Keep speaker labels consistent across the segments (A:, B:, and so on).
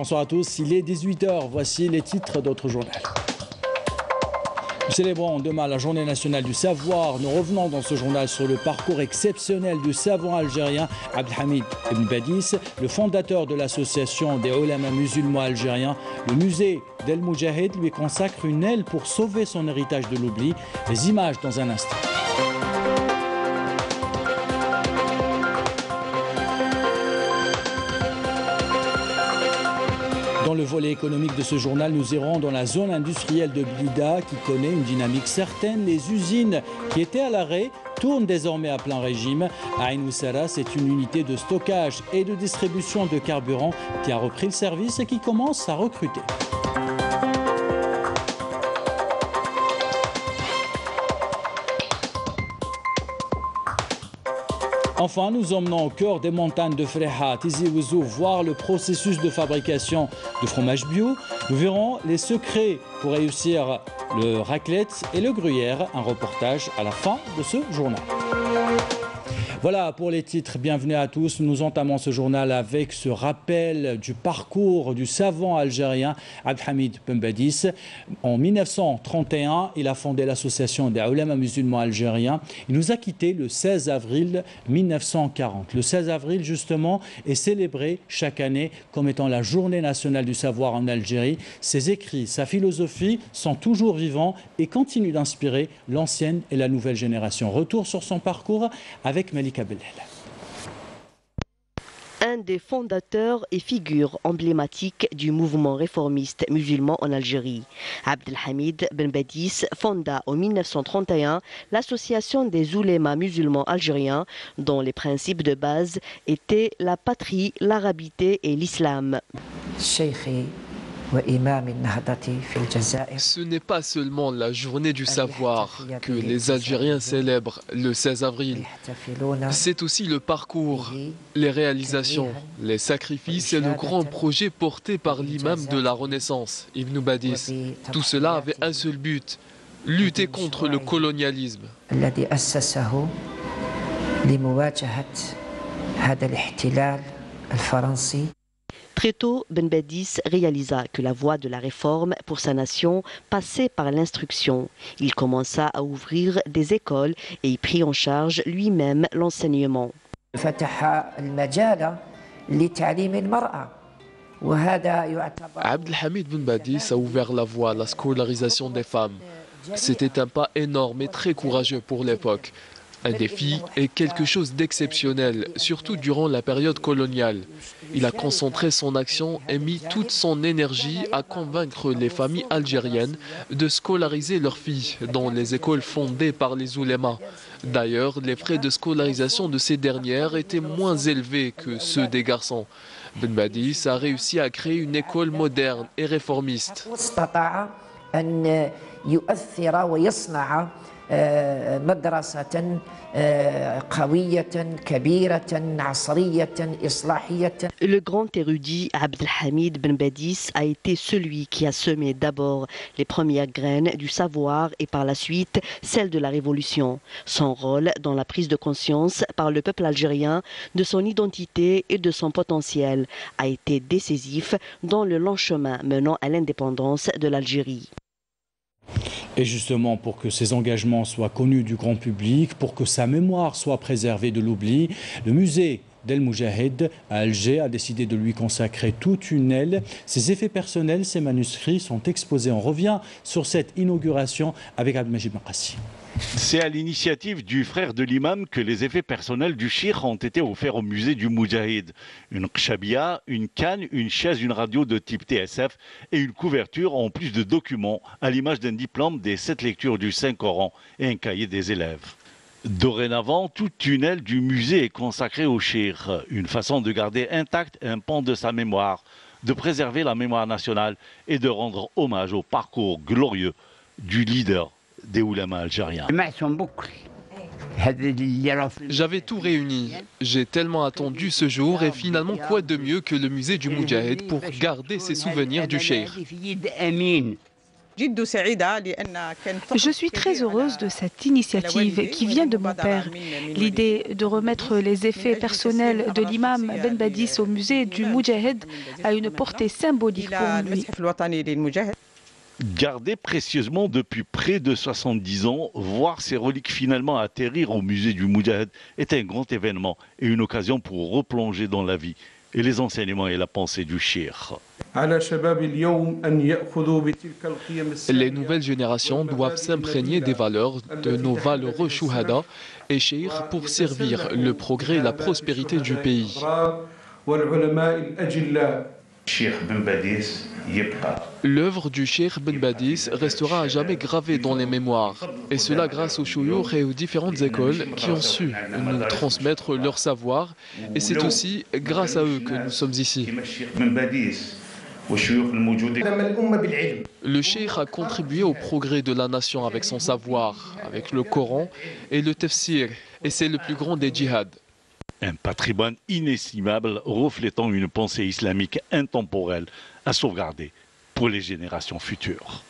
A: bonsoir à tous. Il est 18 h. Voici les titres d'autres journaux. Nous célébrons demain la journée nationale du savoir. Nous revenons dans ce journal sur le parcours exceptionnel du savant algérien Abdelhamid Ibn Badis, le fondateur de l'association des ulama musulmans algériens. Le musée d'El Moujahid lui consacre une aile pour sauver son héritage de l'oubli. Les images dans un instant. Dans le volet économique de ce journal, nous irons dans la zone industrielle de Blida qui connaît une dynamique certaine. Les usines qui étaient à l'arrêt tournent désormais à plein régime. Ain Oussara, c'est une unité de stockage et de distribution de carburant qui a repris le service et qui commence à recruter. Enfin, nous emmenons au cœur des montagnes de Fréha, Tizi Ouzou, voir le processus de fabrication de fromage bio. Nous verrons les secrets pour réussir le raclette et le gruyère. Un reportage à la fin de ce journal. Voilà pour les titres, bienvenue à tous. Nous entamons ce journal avec ce rappel du parcours du savant algérien Abdelhamid Ibn Badis. En 1931, il a fondé l'association des ulama musulmans algériens. Il nous a quittés le 16 avril 1940. Le 16 avril, justement, est célébré chaque année comme étant la journée nationale du savoir en Algérie. Ses écrits, sa philosophie sont toujours vivants et continuent d'inspirer l'ancienne et la nouvelle génération. Retour sur son parcours avec Malika Bellel.
B: Un des fondateurs et figure emblématique du mouvement réformiste musulman en Algérie. Abdelhamid Ben Badis fonda en 1931 l'association des oulémas musulmans algériens dont les principes de base étaient la patrie, l'arabité et l'islam.
C: Ce n'est pas seulement la journée du savoir que les Algériens célèbrent le 16 avril. C'est aussi le parcours, les réalisations, les sacrifices et le grand projet porté par l'imam de la Renaissance, Ibn Badis. Tout cela avait un seul but, lutter contre le colonialisme.
B: Très tôt, Ben Badis réalisa que la voie de la réforme pour sa nation passait par l'instruction. Il commença à ouvrir des écoles et y prit en charge lui-même l'enseignement.
C: Abdelhamid Ben Badis a ouvert la voie à la scolarisation des femmes. C'était un pas énorme et très courageux pour l'époque. Un défi et quelque chose d'exceptionnel, surtout durant la période coloniale. Il a concentré son action et mis toute son énergie à convaincre les familles algériennes de scolariser leurs filles dans les écoles fondées par les oulémas. D'ailleurs, les frais de scolarisation de ces dernières étaient moins élevés que ceux des garçons. Ben Badis a réussi à créer une école moderne et réformiste.
B: Le grand érudit Abdelhamid Ben Badis a été celui qui a semé d'abord les premières graines du savoir et par la suite celles de la révolution. Son rôle dans la prise de conscience par le peuple algérien de son identité et de son potentiel a été décisif dans le long chemin menant à l'indépendance de l'Algérie.
A: Et justement, pour que ses engagements soient connus du grand public, pour que sa mémoire soit préservée de l'oubli, le musée d'El Moujahid à Alger a décidé de lui consacrer toute une aile. Ses effets personnels, ses manuscrits sont exposés. On revient sur cette inauguration avec Abdelmajid Makassi.
D: C'est à l'initiative du frère de l'imam que les effets personnels du cheikh ont été offerts au musée du Moujahid. Une kshabia, une canne, une chaise, une radio de type TSF et une couverture en plus de documents à l'image d'un diplôme des 7 lectures du Saint-Coran et un cahier des élèves. Dorénavant, toute une aile du musée est consacrée au cheikh, une façon de garder intact un pan de sa mémoire, de préserver la mémoire nationale et de rendre hommage au parcours glorieux du leader des oulémas algériens.
C: J'avais tout réuni. J'ai tellement attendu ce jour et finalement quoi de mieux que le musée du Moujahid pour garder ses souvenirs du cheikh.
E: Je suis très heureuse de cette initiative qui vient de mon père. L'idée de remettre les effets personnels de l'imam Ben Badis au musée du Moudjahid a une portée symbolique pour lui.
D: Gardé précieusement depuis près de 70 ans, voir ces reliques finalement atterrir au musée du Moudjahid est un grand événement et une occasion pour replonger dans la vie et les enseignements et la pensée du cheikh.
C: Les nouvelles générations doivent s'imprégner des valeurs de nos valeureux chouhada et cheikh pour servir le progrès et la prospérité du pays. L'œuvre du cheikh Ben Badis restera à jamais gravée dans les mémoires, et cela grâce aux chouyours et aux différentes écoles qui ont su nous transmettre leur savoir, et c'est aussi grâce à eux que nous sommes ici. Le cheikh a contribué au progrès de la nation avec son savoir, avec le Coran et le tafsir, et c'est le plus grand des djihad.
D: Un patrimoine inestimable reflétant une pensée islamique intemporelle à sauvegarder pour les générations futures.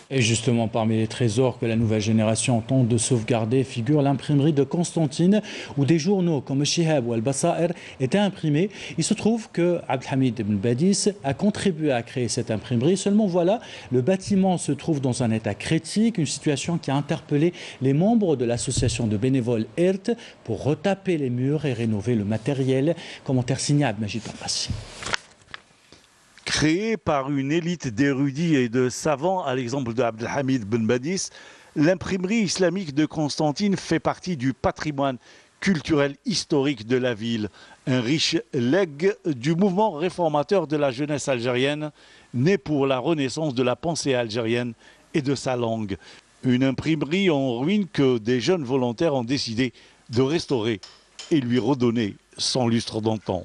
A: Et justement, parmi les trésors que la nouvelle génération tente de sauvegarder figure l'imprimerie de Constantine, où des journaux comme Shihab ou Al-Basair étaient imprimés. Il se trouve que Abdelhamid Ben Badis a contribué à créer cette imprimerie. Seulement voilà, le bâtiment se trouve dans un état critique, une situation qui a interpellé les membres de l'association de bénévoles ERT pour retaper les murs et rénover le matériel. Commentaire signé Abdelmajid Abbassi.
D: Créée par une élite d'érudits et de savants, à l'exemple de Abdelhamid Ben Badis, l'imprimerie islamique de Constantine fait partie du patrimoine culturel historique de la ville. Un riche legs du mouvement réformateur de la jeunesse algérienne, né pour la renaissance de la pensée algérienne et de sa langue. Une imprimerie en ruine que des jeunes volontaires ont décidé de restaurer et lui redonner son lustre d'antan.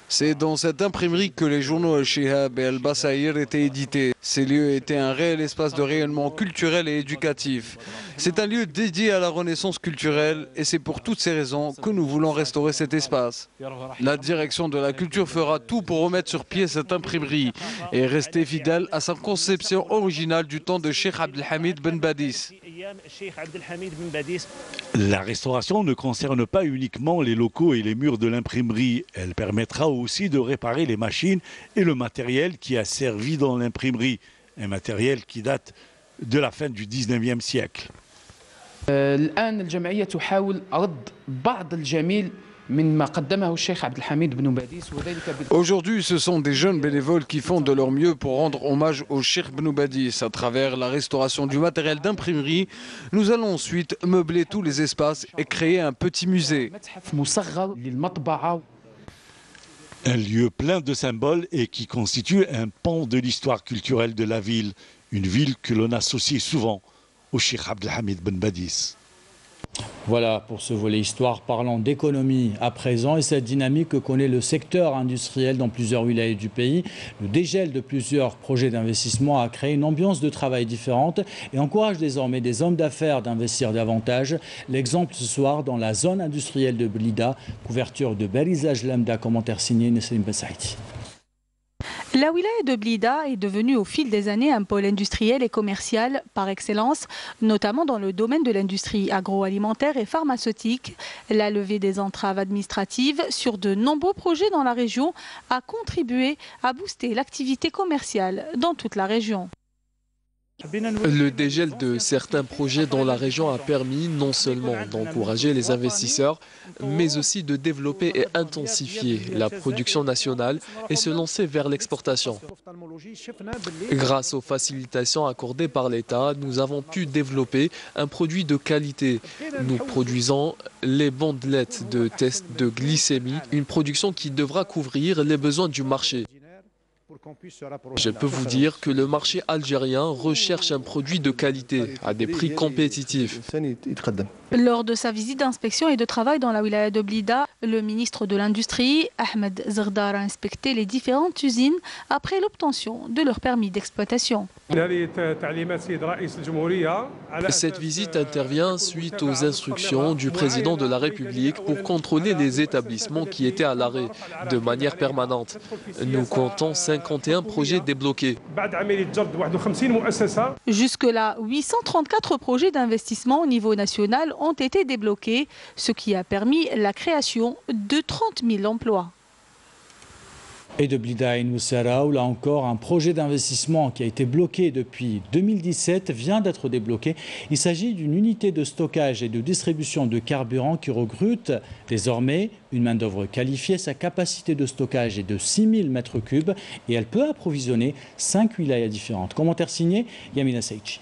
F: C'est dans cette imprimerie que les journaux Al-Shihab et Al-Basair étaient édités. Ces lieux étaient un réel espace de rayonnement culturel et éducatif. C'est un lieu dédié à la renaissance culturelle et c'est pour toutes ces raisons que nous voulons restaurer cet espace. La direction de la culture fera tout pour remettre sur pied cette imprimerie et rester fidèle à sa conception originale du temps de Cheikh Abdelhamid Ben Badis.
D: La restauration ne concerne pas uniquement les locaux et les murs de l'imprimerie. Elle permettra aussi de réparer les machines et le matériel qui a servi dans l'imprimerie. Un matériel qui date de la fin du 19e siècle.
F: Aujourd'hui, ce sont des jeunes bénévoles qui font de leur mieux pour rendre hommage au Cheikh Ben Badis. À travers la restauration du matériel d'imprimerie, nous allons ensuite meubler tous les espaces et créer un petit musée.
D: Un lieu plein de symboles et qui constitue un pan de l'histoire culturelle de la ville. Une ville que l'on associe souvent au Cheikh Abdelhamid Ben Badis.
A: Voilà pour ce volet histoire, parlant d'économie à présent et cette dynamique que connaît le secteur industriel dans plusieurs wilayas du pays. Le dégel de plusieurs projets d'investissement a créé une ambiance de travail différente et encourage désormais des hommes d'affaires d'investir davantage. L'exemple ce soir dans la zone industrielle de Blida, couverture de Berizage Lambda, commentaire signé Nessim Ben Saïdi.
E: La wilaya de Blida est devenue au fil des années un pôle industriel et commercial par excellence, notamment dans le domaine de l'industrie agroalimentaire et pharmaceutique. La levée des entraves administratives sur de nombreux projets dans la région a contribué à booster l'activité commerciale dans toute la région.
C: Le dégel de certains projets dans la région a permis non seulement d'encourager les investisseurs, mais aussi de développer et intensifier la production nationale et se lancer vers l'exportation. Grâce aux facilitations accordées par l'État, nous avons pu développer un produit de qualité. Nous produisons les bandelettes de test de glycémie, une production qui devra couvrir les besoins du marché. Je peux vous dire que le marché algérien recherche un produit de qualité à des prix compétitifs.
E: Lors de sa visite d'inspection et de travail dans la wilaya de Blida, le ministre de l'Industrie, Ahmed Zerdar, a inspecté les différentes usines après l'obtention de leur permis d'exploitation.
C: Cette visite intervient suite aux instructions du président de la République pour contrôler les établissements qui étaient à l'arrêt de manière permanente. Nous comptons 5 51 projets débloqués.
E: Jusque-là, 834 projets d'investissement au niveau national ont été débloqués, ce qui a permis la création de 30 000 emplois.
A: Et de Blida et Nusara, où là encore, un projet d'investissement qui a été bloqué depuis 2017 vient d'être débloqué. Il s'agit d'une unité de stockage et de distribution de carburant qui recrute désormais une main-d'œuvre qualifiée. Sa capacité de stockage est de 6000 mètres cubes et elle peut approvisionner 5 wilayas différentes. Commentaire signé Yamina Seichi.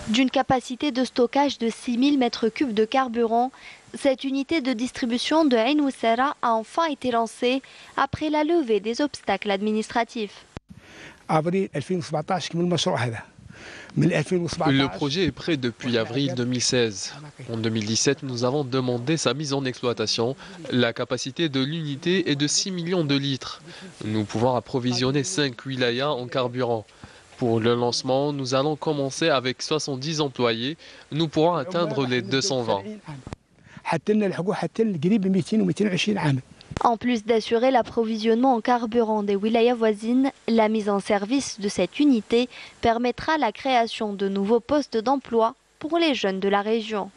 G: D'une capacité de stockage de 6000 mètres cubes de carburant, cette unité de distribution de Ain Oussara a enfin été lancée après la levée des obstacles administratifs.
C: Le projet est prêt depuis avril 2016. En 2017, nous avons demandé sa mise en exploitation. La capacité de l'unité est de 6 millions de litres. Nous pouvons approvisionner 5 wilayas en carburant. Pour le lancement, nous allons commencer avec 70 employés. Nous pourrons atteindre les 220.
G: En plus d'assurer l'approvisionnement en carburant des wilayas voisines, la mise en service de cette unité permettra la création de nouveaux postes d'emploi pour les jeunes de la région.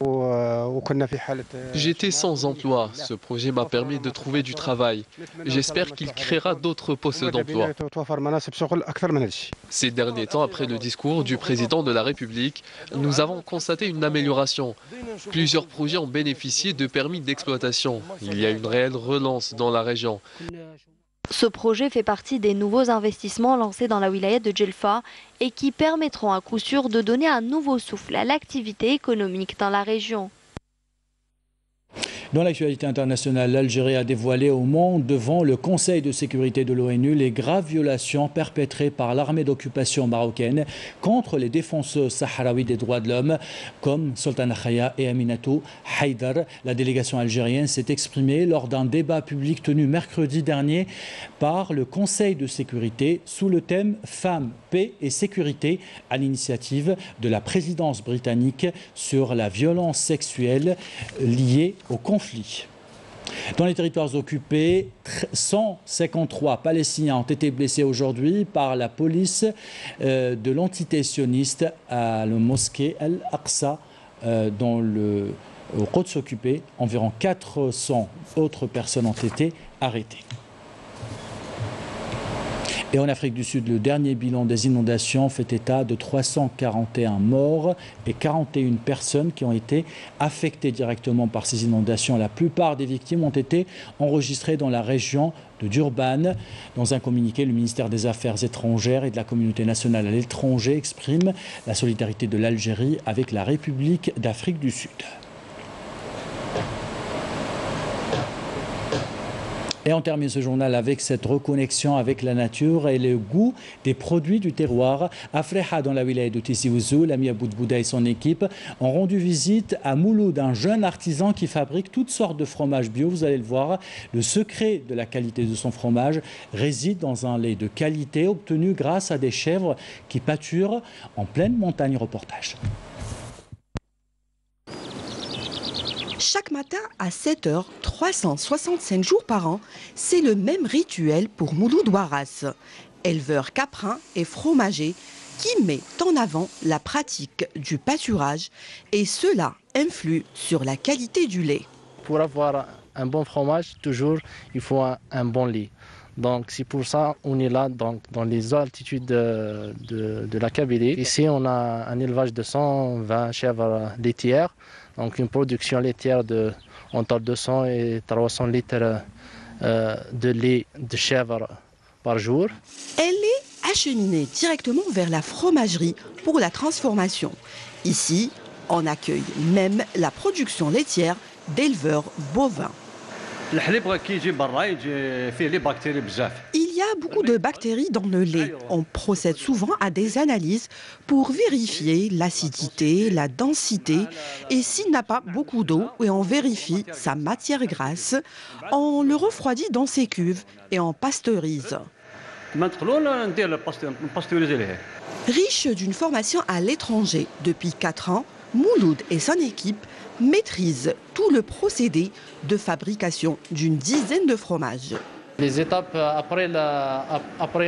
C: J'étais sans emploi. Ce projet m'a permis de trouver du travail. J'espère qu'il créera d'autres postes d'emploi. Ces derniers temps, après le discours du président de la République, nous avons constaté une amélioration. Plusieurs projets ont bénéficié de permis d'exploitation. Il y a une réelle relance dans la région.
G: Ce projet fait partie des nouveaux investissements lancés dans la wilaya de Djelfa et qui permettront à coup sûr de donner un nouveau souffle à l'activité économique dans la région.
A: Dans l'actualité internationale, l'Algérie a dévoilé au monde devant le Conseil de sécurité de l'ONU les graves violations perpétrées par l'armée d'occupation marocaine contre les défenseurs sahraouis des droits de l'homme comme Sultana Khaya et Aminatou Haïdar. La délégation algérienne s'est exprimée lors d'un débat public tenu mercredi dernier par le Conseil de sécurité sous le thème Femmes, paix et sécurité à l'initiative de la présidence britannique sur la violence sexuelle liée au conflit. Dans les territoires occupés, 153 Palestiniens ont été blessés aujourd'hui par la police de l'entité sioniste à la mosquée Al-Aqsa dans le Quds occupé. Environ 400 autres personnes ont été arrêtées. Et en Afrique du Sud, le dernier bilan des inondations fait état de 341 morts et 41 personnes qui ont été affectées directement par ces inondations. La plupart des victimes ont été enregistrées dans la région de Durban. Dans un communiqué, le ministère des Affaires étrangères et de la communauté nationale à l'étranger exprime la solidarité de l'Algérie avec la République d'Afrique du Sud. Et on termine ce journal avec cette reconnexion avec la nature et le goût des produits du terroir. À Freha, dans la wilaya de Tizi Ouzou, l'ami Aboud Bouda et son équipe ont rendu visite à Mouloud, un jeune artisan qui fabrique toutes sortes de fromages bio. Vous allez le voir, le secret de la qualité de son fromage réside dans un lait de qualité obtenu grâce à des chèvres qui pâturent en pleine montagne. Reportage.
H: Chaque matin à 7 h, 365 jours par an, c'est le même rituel pour Mouloud Ouaras, éleveur caprin et fromager qui met en avant la pratique du pâturage et cela influe sur la qualité du lait.
I: Pour avoir un bon fromage, toujours, il faut un bon lait. Donc c'est pour ça qu'on est là dans les altitudes de la Kabylie. Ici, on a un élevage de 120 chèvres laitières. Donc une production laitière de entre 200 et 300 litres de lait de chèvre par jour.
H: Elle est acheminée directement vers la fromagerie pour la transformation. Ici, on accueille même la production laitière d'éleveurs bovins. Il y a beaucoup de bactéries dans le lait. On procède souvent à des analyses pour vérifier l'acidité, la densité et s'il n'a pas beaucoup d'eau et on vérifie sa matière grasse, on le refroidit dans ses cuves et on pasteurise. Riche d'une formation à l'étranger depuis 4 ans, Mouloud et son équipe maîtrisent tout le procédé de fabrication d'une dizaine de fromages.
I: Les étapes après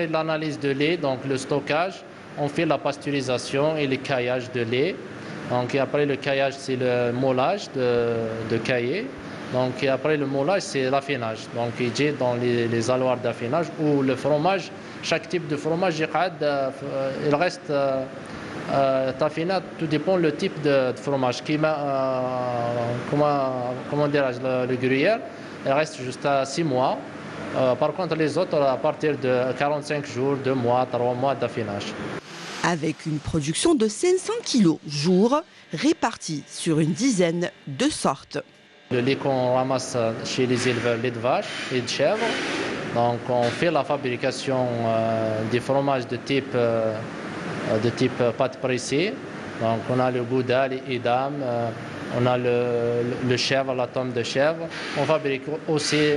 I: l'analyse de lait, donc le stockage, on fait la pasteurisation et le caillage de lait. Donc, et après le caillage, c'est le moulage de cailler. Donc, et après le moulage, c'est l'affinage. Donc, il est dans les alloirs d'affinage où le fromage, chaque type de fromage, il reste affiné, tout dépend le type de fromage. Comment dirais-je, le gruyère, il reste jusqu'à 6 mois. Par contre, les autres, à partir de 45 jours, 2 mois, 3 mois d'affinage.
H: Avec une production de 500 kg jour, répartie sur une dizaine de sortes.
I: Le lait qu'on ramasse chez les éleveurs, lait de vache et de chèvre. Donc on fait la fabrication des fromages de type pâte pressée. Donc on a le gouda, les edam, on a le chèvre, la tome de chèvre. On fabrique aussi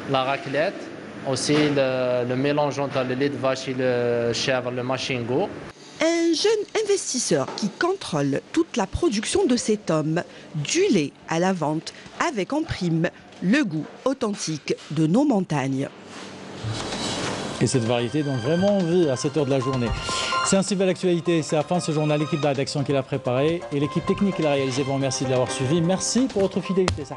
I: la raclette, aussi le mélange entre le lait de vache et le chèvre, le machingo.
H: Un jeune investisseur qui contrôle toute la production de cet homme, du lait à la vente, avec en prime le goût authentique de nos montagnes.
A: Et cette variété donne vraiment envie à cette heure de la journée. C'est ainsi l'actualité, c'est la fin de ce journal. L'équipe de rédaction qui l'a préparé et l'équipe technique qui l'a réalisé. Bon, merci de l'avoir suivi. Merci pour votre fidélité. Ça